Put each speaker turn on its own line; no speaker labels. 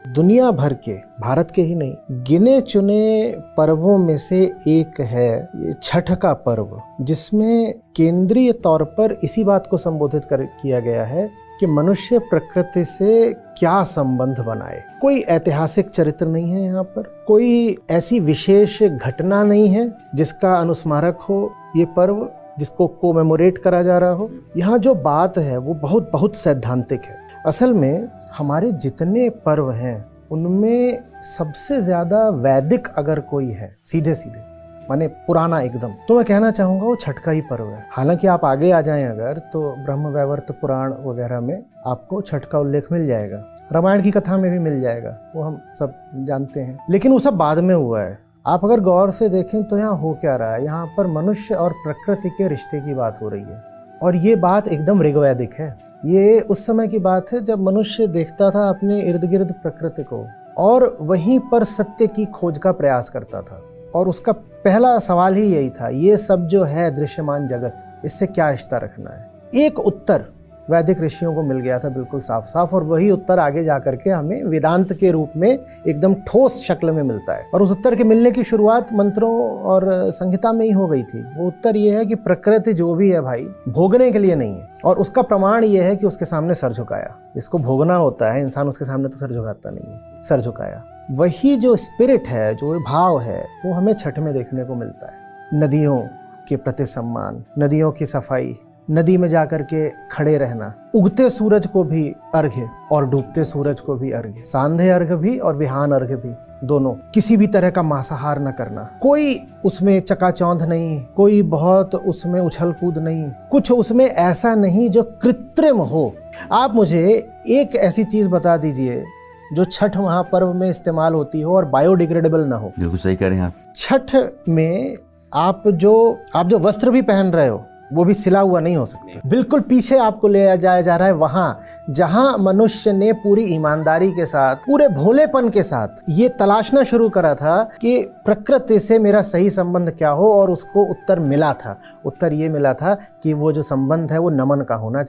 दुनिया भर के, भारत के ही नहीं, गिने चुने पर्वों में से एक है ये छठ का पर्व, जिसमें केंद्रीय तौर पर इसी बात को संबोधित किया गया है कि मनुष्य प्रकृति से क्या संबंध बनाए। कोई ऐतिहासिक चरित्र नहीं है यहाँ पर, कोई ऐसी विशेष घटना नहीं है जिसका अनुस्मारक हो ये पर्व, जिसको कोमेमोरेट करा जा रहा हो। यहाँ जो बात है वो बहुत बहुत सैद्धांतिक है। असल में हमारे जितने पर्व हैं उनमें सबसे ज्यादा वैदिक अगर कोई है, सीधे सीधे माने पुराना एकदम, तो मैं कहना चाहूंगा वो छठ का ही पर्व है। हालांकि आप आगे आ जाएं अगर तो ब्रह्मवैवर्त पुराण वगैरह में आपको छठ का उल्लेख मिल जाएगा, रामायण की कथा में भी मिल जाएगा, वो हम सब जानते हैं। लेकिन वो सब बाद में हुआ है। आप अगर गौर से देखें तो यहाँ हो क्या रहा है, यहाँ पर मनुष्य और प्रकृति के रिश्ते की बात हो रही है, और ये बात एकदम ऋग्वैदिक है। ये उस समय की बात है जब मनुष्य देखता था अपने इर्द गिर्द प्रकृति को और वहीं पर सत्य की खोज का प्रयास करता था, और उसका पहला सवाल ही यही था, ये सब जो है दृश्यमान जगत, इससे क्या रिश्ता रखना है। एक उत्तर वैदिक ऋषियों को मिल गया था बिल्कुल साफ साफ, और वही उत्तर आगे जाकर के हमें वेदांत के रूप में एकदम ठोस शक्ल में मिलता है। और उस उत्तर के मिलने की शुरुआत मंत्रों और संहिता में ही हो गई थी। वो उत्तर ये है कि प्रकृति जो भी है भाई, भोगने के लिए नहीं है, और उसका प्रमाण ये है कि उसके सामने सर झुकाया। इसको भोगना होता है, इंसान उसके सामने तो सर झुकाता नहीं है, सर झुकाया। वही जो स्पिरिट है, जो भाव है, वो हमें छठ में देखने को मिलता है। नदियों के प्रति सम्मान, नदियों की सफाई, नदी में जाकर के खड़े रहना, उगते सूरज को भी अर्घ्य और डूबते सूरज को भी अर्घ्य, सांध्य अर्घ्य भी और विहान अर्घ्य भी, दोनों। किसी भी तरह का मांसाहार न करना, कोई उसमें चकाचौंध नहीं, कोई बहुत उसमें उछल कूद नहीं, कुछ उसमें ऐसा नहीं जो कृत्रिम हो। आप मुझे एक ऐसी चीज बता दीजिए जो छठ महापर्व में इस्तेमाल होती हो और बायोडिग्रेडेबल ना हो।
बिल्कुल सही कह रहे हैं आप।
छठ में आप जो वस्त्र भी पहन रहे हो वो भी सिला हुआ नहीं हो सकता। बिल्कुल पीछे आपको ले जाया जा रहा है, वहां जहां मनुष्य ने पूरी ईमानदारी के साथ, पूरे भोलेपन के साथ ये तलाशना शुरू करा था कि प्रकृति से मेरा सही संबंध क्या हो, और उसको उत्तर मिला था। उत्तर ये मिला था कि वो जो संबंध है वो नमन का होना चाहिए।